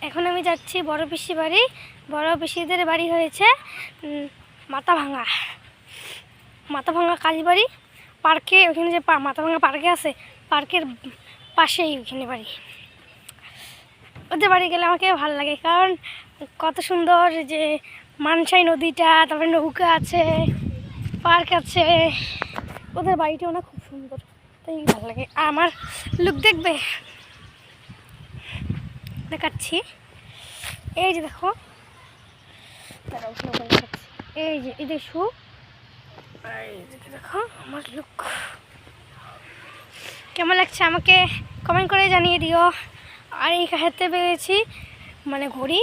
এখন আমি যাচ্ছি বড় পিসি বাড়ি। বড় পিসিদের বাড়ি হয়েছে মাথাভাঙা কালীবাড়ি পার্কে। ওখানে যে মাথাভাঙা পার্কে আছে, পার্কের পাশেই ওখানে বাড়ি। ওদের বাড়ি গেলে আমাকে ভালো লাগে, কারণ কত সুন্দর যে মানসাই নদীটা, তারপরে নৌকা আছে, পার্ক আছে। ওদের বাড়িটাও না খুব সুন্দর, তাই ভালো লাগে। আর আমার লুক দেখবে, দেখাচ্ছি। এই যে দেখো, এই যে এই দেখো, দেখো আমার লুক কেমন লাগছে আমাকে কমেন্ট করে জানিয়ে দিও। আর এই হাতে পেয়েছি মানে ঘড়ি,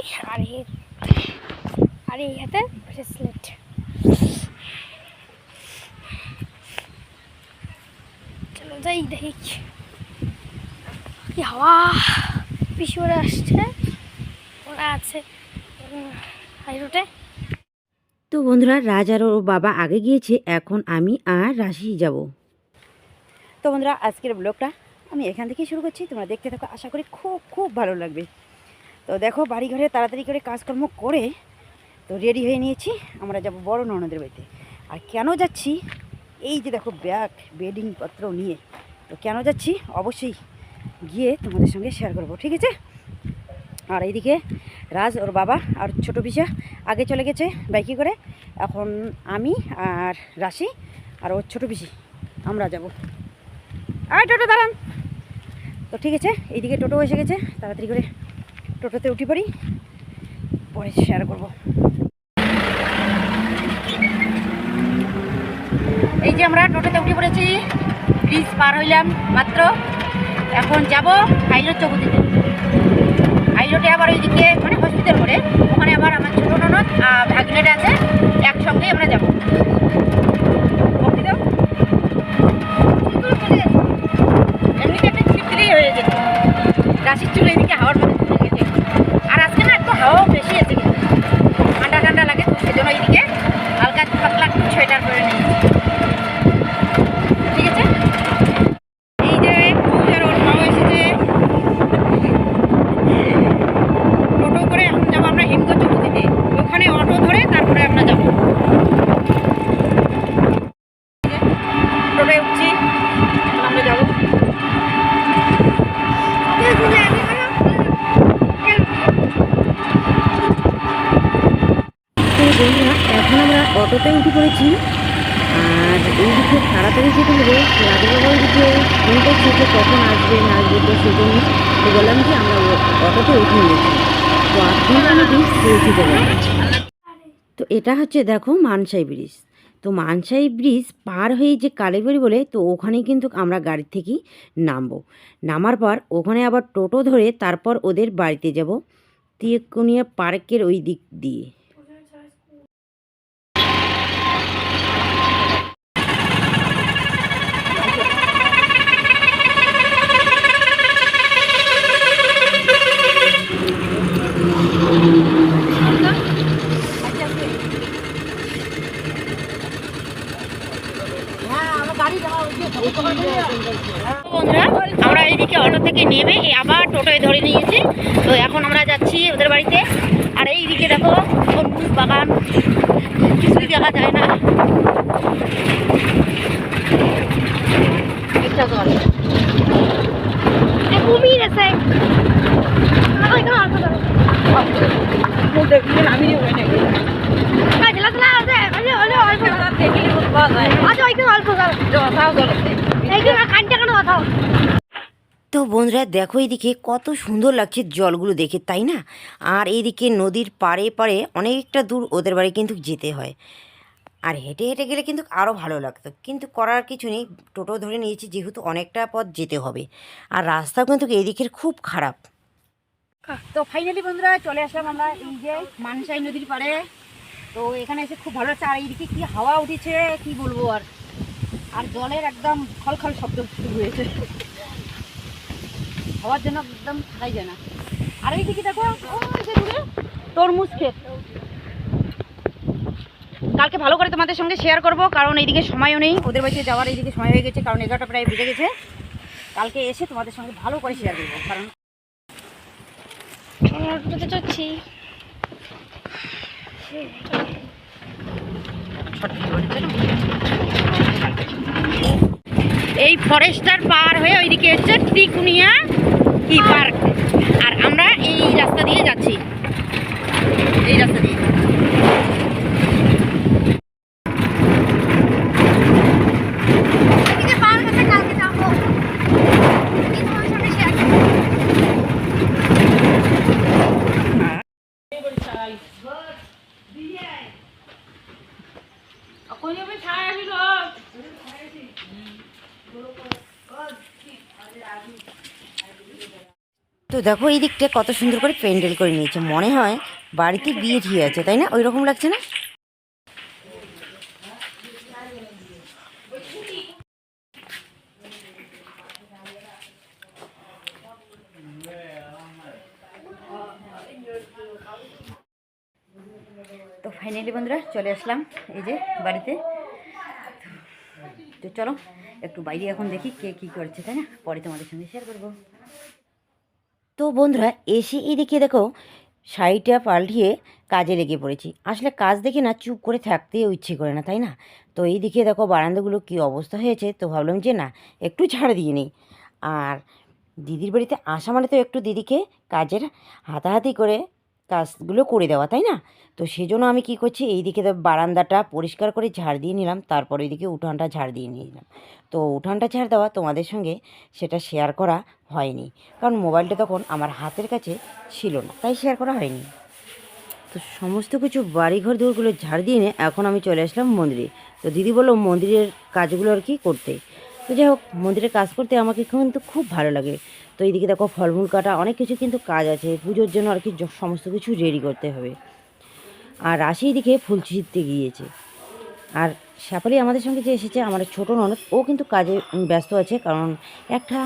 আর এই হাতে ব্রেসলেট। চলো যাই, দেখি কি হাওয়া। পিসি ওরা আসছে, ওরা আছে হাই রোডে। তো বন্ধুরা, রাজ আর ওর বাবা আগে গিয়েছে, এখন আমি আর রাশি যাব। তো বন্ধুরা, আজকের ব্লগটা আমি এখান থেকেই শুরু করছি। তোমরা দেখতে থাকো, আশা করি খুব খুব ভালো লাগবে। তো দেখো, বাড়ি ঘরে তাড়াতাড়ি করে কাজকর্ম করে তো রেডি হয়ে নিয়েছি। আমরা যাব বড় ননদের বাড়িতে। আর কেন যাচ্ছি, এই যে দেখো ব্যাগ বেডিং পত্র নিয়ে। তো কেন যাচ্ছি অবশ্যই গিয়ে তোমাদের সঙ্গে শেয়ার করবো, ঠিক আছে? আর এইদিকে রাজ ওর বাবা আর ছোটো পিসা আগে চলে গেছে বাইকে করে। এখন আমি আর রাশি আর ওর ছোটো পিসি আমরা যাব। আর টোটো দাঁড়ান। তো ঠিক আছে, এইদিকে টোটো এসে গেছে, তাড়াতাড়ি করে টোটোতে উঠে পড়ি, পরে শেয়ার করব। এই যে আমরা টোটোতে উঠে পড়েছি, ব্রিজ পার হইলাম মাত্র। এখন যাব হাইরোড চৌকুতিতে। হাইরোডে আবার ওইদিকে মানে হসপিটাল মোড়ে, ওখানে আবার আমার ছোটো ননদ ভাগিনাটা আছে, একসঙ্গেই আমরা যাবো। এমনিতে একটা চিপড়ি হয়ে যেত, রাশির চুল এইদিকে হাওয়ার মধ্যে চলে গেছে। আর আজকে না একটু হাওয়াও বেশি আছে, কিন্তু ঠান্ডা ঠান্ডা লাগে, তো সেজন্য এইদিকে হালকা পাতলা একটু সোয়েটার করে নিয়েছি, ঠিক আছে? এই যে ওর মাও এসেছে, টোটো করে এখন যাবো আমরা হিমঘর চৌকুতিতে। ওখানে অটো ধরে তারপরে আমরা যাবো। টোটোয় উঠছি, আমরা যাবো। বন্ধুরা, এখন আমরা অটোতে উঠে পড়েছি। আর এইদিকে তাড়াতাড়ি যেতে হবে, রাজবাবা ওইদিকে ফোন করছে যে কখন আসবে না আসবে, তো সেই জন্য তো বললাম যে আমরা অটোতে উঠে নিয়েছি। তো আপনি আমি ব্রিজ পৌঁছে দেবো। তো এটা হচ্ছে দেখো মানসাই ব্রিজ। তো মানসাই ব্রিজ পার হয়ে যে কালীবাড়ি বলে, তো ওখানে কিন্তু আমরা গাড়ি থেকেই নামবো। নামার পর ওখানে আবার টোটো ধরে তারপর ওদের বাড়িতে যাব, তিয়কুনিয়া পার্কের ওই দিক দিয়ে। বন্ধুরা, আমরা এইদিকে অটো থেকে নেমে আবার টোটোয় ধরে নিয়েছি। তো এখন আমরা যাচ্ছি ওদের বাড়িতে। আর এইদিকে দেখো তরমুজ বাগান, কিছুই দেখা যায় না। তো বন্ধুরা দেখো, এইদিকে কত সুন্দর লাগছে জলগুলো দেখে, তাই না? আর এইদিকে নদীর পাড়ে পাড়ে অনেকটা দূর ওদের বাড়ি কিন্তু যেতে হয়। আর হেঁটে হেঁটে গেলে কিন্তু আরও ভালো লাগতো, কিন্তু করার কিছু নেই, টোটো ধরে নিয়েছি যেহেতু অনেকটা পথ যেতে হবে। আর রাস্তাও কিন্তু এইদিকের খুব খারাপ। তো ফাইনালি বন্ধুরা চলে আসলাম আমরা এই যে মানসাই নদীর পাড়ে। তো এখানে এসে খুব ভালো লাগছে। আর এইদিকে কি হাওয়া উঠেছে কি বলবো। আর জলের একদম খলখল শব্দ শুরু হয়েছে, হওয়ার জন্য একদম থাকাই যায় না। আর এইদিকে দেখো তরমুজ ক্ষেত। কালকে ভালো করে তোমাদের সঙ্গে শেয়ার করব, কারণ এইদিকে সময়ও নেই ওদের বাড়িতে যাওয়ার। এইদিকে সময় হয়ে গেছে, কারণ 11টা প্রায় বেজে গেছে। কালকে এসে তোমাদের সঙ্গে ভালো করে শেয়ার করবো, কারণ আমরা টোটোতে যাচ্ছি। এই ফরেস্টার পার হয়ে ওইদিকে হচ্ছে ত্রিকুনিয়া কি পার্ক, আর আমরা এই রাস্তা দিয়ে যাচ্ছি, এই রাস্তা দিয়ে। এদিকে পার্ক আছে, কালকে যাবো। এই তোমার সামনে শেয়ার করবো। তো দেখো এই দিকটা কত সুন্দর করে প্যান্ডেল করে নিয়েছে, মনে হয় বাড়িতে বিয়ে ঠিক আছে, তাই না? ওই রকম লাগছে না? তো ফাইনালি বন্ধুরা চলে আসলাম এই যে বাড়িতে। তো চলো একটু বাইরে এখন দেখি কে কী করছে, তাই না? পরে তোমাদের সঙ্গে শেয়ার করবো। তো বন্ধুরা এসে এদিকে দেখো শাড়িটা পাল্টিয়ে কাজে লেগে পড়েছি। আসলে কাজ দেখে না চুপ করে থাকতেও ইচ্ছে করে না, তাই না? তো এই দিকে দেখো বারান্দাগুলো কী অবস্থা হয়েছে, তো ভাবলাম যে না একটু ঝাড় দিয়ে নিই। আর দিদির বাড়িতে আসা মানে তো একটু দিদিকে কাজের হাতাহাতি করে কাজগুলো করে দেওয়া, তাই না? তো সেজন্য আমি কি করছি, এই দিকে বারান্দাটা পরিষ্কার করে ঝাড় দিয়ে নিলাম, তারপর এইদিকে উঠানটা ঝাড় দিয়ে নিলাম। তো উঠানটা ঝাড় দেওয়া তোমাদের সঙ্গে সেটা শেয়ার করা হয়নি, কারণ মোবাইলটা তখন আমার হাতের কাছে ছিল না, তাই শেয়ার করা হয়নি। তো সমস্ত কিছু বাড়িঘর দৌড়গুলো ঝাড় দিয়ে নিয়ে এখন আমি চলে আসলাম মন্দিরে। তো দিদি বললো মন্দিরের কাজগুলো আর কি করতে। তো যাই হোক মন্দিরের কাজ করতে আমাকে কিন্তু খুব ভালো লাগে। তো এইদিকে দেখো ফলমূল কাটা অনেক কিছু কিন্তু কাজ আছে, পুজোর জন্য আর কি সমস্ত কিছু রেডি করতে হবে। আর রাশি এদিকে ফুল ছিঁড়তে গিয়েছে। আর শ্যাপালি আমাদের সঙ্গে যে এসেছে আমার ছোট ননদ, ও কিন্তু কাজে ব্যস্ত আছে, কারণ একটা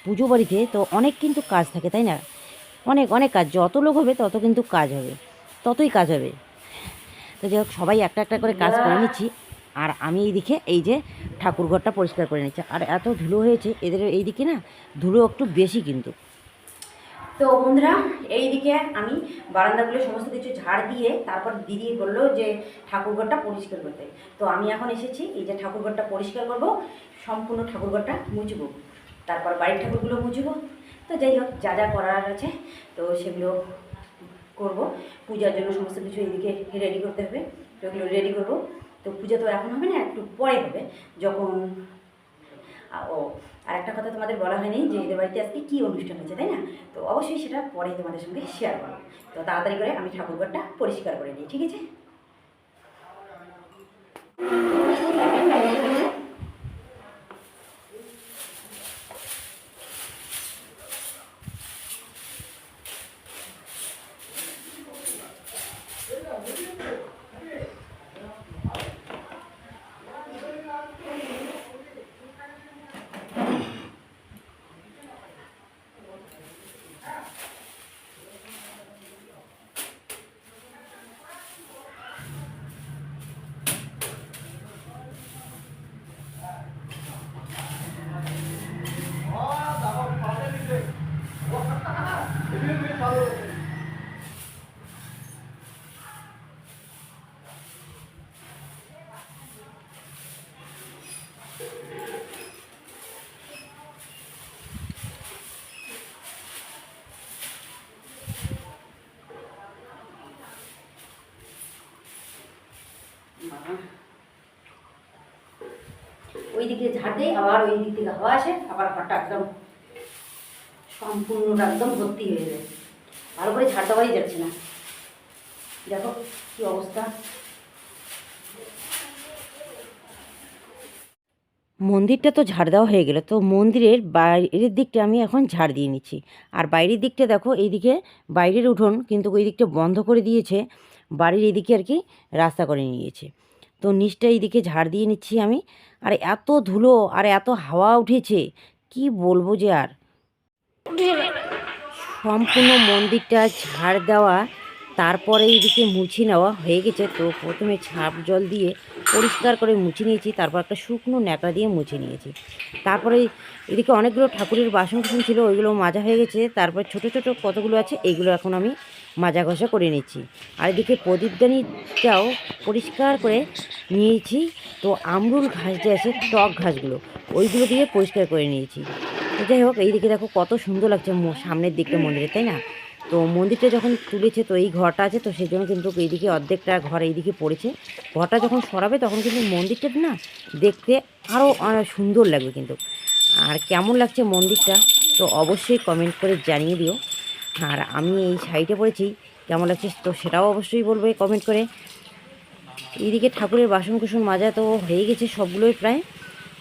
পুজো বাড়িতে তো অনেক কিন্তু কাজ থাকে, তাই না? অনেক অনেক কাজ, যত লোক হবে তত কিন্তু কাজ হবে, ততই কাজ হবে। তো যাই হোক সবাই একটা একটা করে কাজ করে নিচ্ছি, আর আমি এইদিকে এই যে ঠাকুরঘরটা পরিষ্কার করে নিচ্ছি। আর এত ধুলো হয়েছে এদের এইদিকে না, ধুলো একটু বেশি কিন্তু। তো বন্ধুরা এইদিকে আমি বারান্দাগুলো সমস্ত কিছু ঝাড় দিয়ে তারপর দিদি বললো যে ঠাকুরঘরটা পরিষ্কার করতে। তো আমি এখন এসেছি এই যে ঠাকুরঘরটা পরিষ্কার করব, সম্পূর্ণ ঠাকুরঘরটা মুছবো, তারপর বাড়ির ঠাকুরগুলো মুছবো। তো যাই হোক যা যা করার আছে তো সেগুলো করব। পূজার জন্য সমস্ত কিছু এইদিকে রেডি করতে হবে, তো এগুলো রেডি করবো। তো পূজা তো এখন হবে না, একটু পরে হবে, যখন ও আর একটা কথা তোমাদের বলা হয়নি যে এদের বাড়িতে আজকে কী অনুষ্ঠান হচ্ছে, তাই না? তো অবশ্যই সেটা পরে তোমাদের সঙ্গে শেয়ার করবো। তো তাড়াতাড়ি করে আমি ঠাকুরঘরটা পরিষ্কার করে নিই, ঠিক আছে? ওই দিকে ঝাড় দেয়, আবার ওই দিক থেকে হাওয়া আসে, আবার ঘরটা একদম সম্পূর্ণটা একদম ভর্তি হয়ে যায়, ভালো করে ঝাড় দেওয়াই যাচ্ছে না। দেখো কি অবস্থা। মন্দিরটা তো ঝাড় দেওয়া হয়ে গেল, তো মন্দিরের বাইরের দিকটা আমি এখন ঝাড় দিয়ে নিচ্ছি। আর বাইরের দিকটা দেখো এইদিকে বাইরের উঠোন কিন্তু ওই দিকটা বন্ধ করে দিয়েছে, বাড়ির এইদিকে আর কি রাস্তা করে নিয়েছে। তো নিচটা এইদিকে ঝাড় দিয়ে নিচ্ছি আমি। আর এত ধুলো আর এত হাওয়া উঠেছে কি বলবো যে। আর সম্পূর্ণ মন্দিরটা ঝাড় দেওয়া, তারপরে এইদিকে মুছে নেওয়া হয়ে গেছে। তো প্রথমে ছাপ জল দিয়ে পরিষ্কার করে মুছে নিয়েছি, তারপর একটা শুকনো ন্যাকড়া দিয়ে মুছে নিয়েছি। তারপরে এদিকে অনেকগুলো ঠাকুরের বাসন কুসন ছিল, ওইগুলো মাজা হয়ে গেছে। তারপর ছোট ছোট কতগুলো আছে এইগুলো এখন আমি মাজা ঘষা করে নিচ্ছি। আর এদিকে প্রদীপদানিটাও পরিষ্কার করে নিয়েছি। তো আমরুল ঘাস যে আছে, টক ঘাসগুলো, ওইগুলো দিয়ে পরিষ্কার করে নিয়েছি। তো যাই হোক, এইদিকে দেখো কত সুন্দর লাগছে সামনের দিকটা মন্দিরে, তাই না? তো মন্দিরটা যখন তুলেছে, তো এই ঘরটা আছে, তো সেই জন্য কিন্তু এইদিকে অর্ধেকটা ঘর এইদিকে পড়েছে। ঘরটা যখন সরাবে তখন কিন্তু মন্দিরটা না দেখতে আরও সুন্দর লাগবে কিন্তু। আর কেমন লাগছে মন্দিরটা তো অবশ্যই কমেন্ট করে জানিয়ে দিও। আর আমি এই শাড়িটা পরেছি, কেমন লাগছে তো সেটাও অবশ্যই বলবে কমেন্ট করে। এইদিকে ঠাকুরের বাসন কুসন মাজা তো হয়ে গেছে সবগুলোই প্রায়।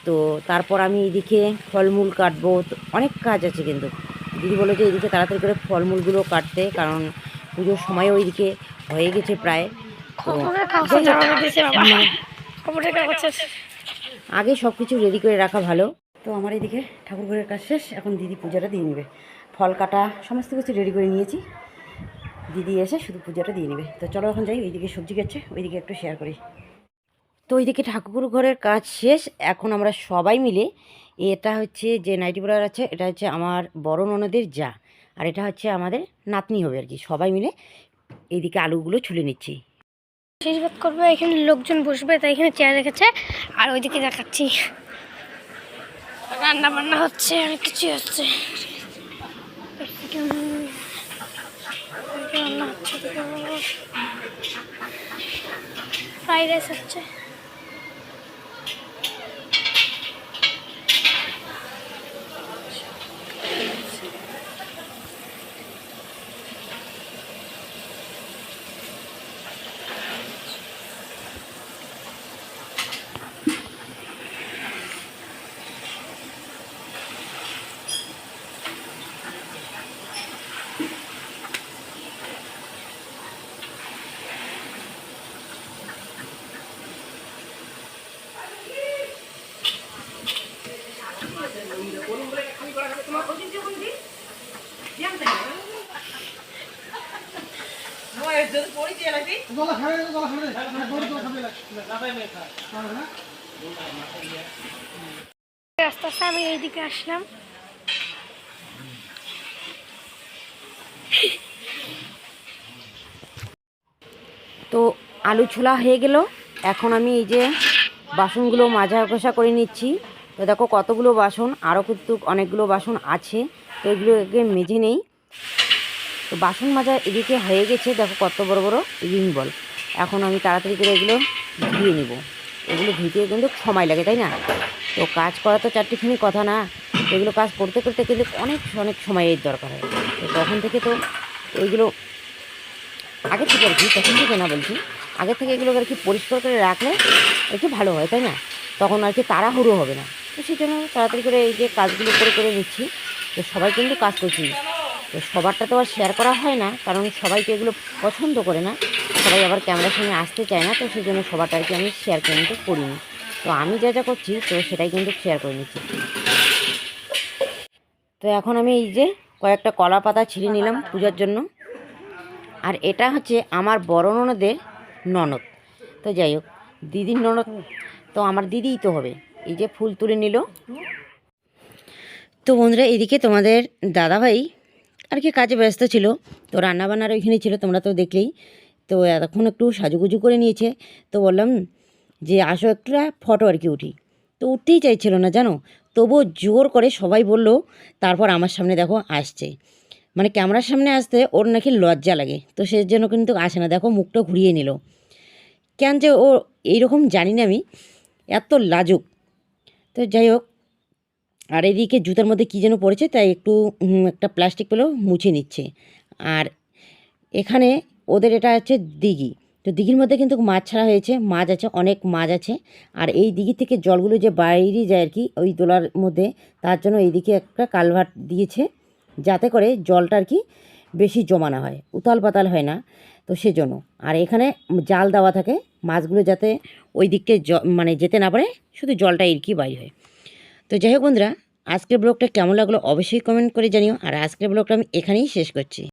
তো তারপর আমি এইদিকে ফলমূল কাটবো, তো অনেক কাজ আছে কিন্তু। দিদি বলে যে এইদিকে তাড়াতাড়ি করে ফলমূলগুলো কাটতে, কারণ পুজোর সময় ওইদিকে হয়ে গেছে প্রায়। তো আগে সব কিছু রেডি করে রাখা ভালো। তো আমার এইদিকে ঠাকুর ঘরের কাজ শেষ, এখন দিদি পূজাটা দিয়ে নেবে। ফল কাটা সমস্ত কিছু রেডি করে নিয়েছি, দিদি এসে শুধু পূজাটা দিয়ে নেবে। তো চলো এখন যাই, ওইদিকে সবজি কাটছে, ওইদিকে একটু শেয়ার করি। তো ওইদিকে ঠাকুর ঘরের কাজ শেষ, এখন আমরা সবাই মিলে, এটা হচ্ছে যে নাইটি পরার আছে, এটা হচ্ছে আমার বড় ননদের যা, আর এটা হচ্ছে আমাদের নাতনি হবে আর কি, সবাই মিলে এইদিকে আলুগুলো ছুলে নিচ্ছি। আশীর্বাদ করবে, এখানে লোকজন বসবে, তাই এখানে চেয়ার রেখেছে। আর ওইদিকে দেখাচ্ছি রান্না বান্না হচ্ছে, অনেক কিছু হচ্ছে। ফ্রাইড রাইস হচ্ছে। আস্তে আস্তে আমি এইদিকে আসলাম। তো আলু ছোলা হয়ে গেল, এখন আমি এই যে বাসনগুলো মাজা ঘষা করে নিচ্ছি। তো দেখো কতগুলো বাসন, আরও কিন্তু অনেকগুলো বাসন আছে, তো এগুলোকে মেজে নেই। তো বাসন মাজা এদিকে হয়ে গেছে, দেখো কত বড় বড় রিং বল। এখন আমি তাড়াতাড়ি করে এগুলো ধুয়ে নেব। এগুলো ধুতে কিন্তু সময় লাগে, তাই না? তো কাজ করা তো চারটিখানি কথা না, এগুলো কাজ করতে করতে কিন্তু অনেক অনেক সময়ের দরকার হয়। তো তখন থেকে তো এইগুলো আগে থেকে আর কি, তখন থেকে না বলছি, আগে থেকে এগুলো আর কি পরিষ্কার করে রাখলে একটু ভালো হয়, তাই না? তখন আর কি তাড়াহুড়ো হবে না। তো সেই জন্য তাড়াতাড়ি করে এই যে কাজগুলো করে করে নিচ্ছি। তো সবাই কিন্তু কাজ করছি, তো সবারটা তো আর শেয়ার করা হয় না, কারণ সবাই তো এগুলো পছন্দ করে না, সবাই আবার ক্যামেরার সামনে আসতে চায় না। তো সেই জন্য সবারটা আর কি আমি শেয়ার কিন্তু করিনি। তো আমি যা যা করছি তো সেটাই কিন্তু শেয়ার করে নিচ্ছি। তো এখন আমি এই যে কয়েকটা কলা পাতা ছিঁড়ে নিলাম পূজার জন্য। আর এটা হচ্ছে আমার বড় ননদের ননদ। তো যাই হোক, দিদির ননদ তো আমার দিদিই তো হবে। এই যে ফুল তুলে নিল। তো বন্ধুরা, এদিকে তোমাদের দাদাভাই আর কি কাজে ব্যস্ত ছিল, তো রান্নাবান্নার ওইখানে ছিল, তোমরা তো দেখলেই। তো এখন একটু সাজুগুজু করে নিয়েছে। তো বললাম যে আসো একটু ফটো আর কি উঠি। তো উঠতেই চাইছিল না জানো, তবুও জোর করে সবাই বলল। তারপর আমার সামনে দেখো আসছে, মানে ক্যামেরার সামনে আসতে ওর নাকি লজ্জা লাগে, তো সেই জন্য কিন্তু আসে না। দেখো মুখটা ঘুরিয়ে নিল, কেন যে ও এইরকম জানি না আমি, এত লাজুক। তো যাই হোক, আর এদিকে জুতার মধ্যে কী যেন পড়েছে, তাই একটু একটা প্লাস্টিক পেলেও মুছে নিচ্ছে। আর এখানে ওদের এটা হচ্ছে দিঘি, তো দিঘির মধ্যে কিন্তু মাছ ছাড়া হয়েছে, মাছ আছে, অনেক মাছ আছে। আর এই দিঘি থেকে জলগুলো যে বাইরে যায় আর কি ওই দোলার মধ্যে, তার জন্য এইদিকে একটা কালভার্ট দিয়েছে, যাতে করে জলটা আর কি বেশি জমা না হয়, উতাল পাতাল হয় না, তো সেজন্য। আর এখানে জাল দেওয়া থাকে, মাছগুলো যাতে ওই দিককে মানে যেতে না পারে, শুধু জলটা আর কি বাইর হয়। তো যাই হোক বন্ধুরা, আজকের ব্লগটা কেমন লাগলো অবশ্যই কমেন্ট করে জানিও। আর আজকের ব্লগটা আমি এখানেই শেষ করছি।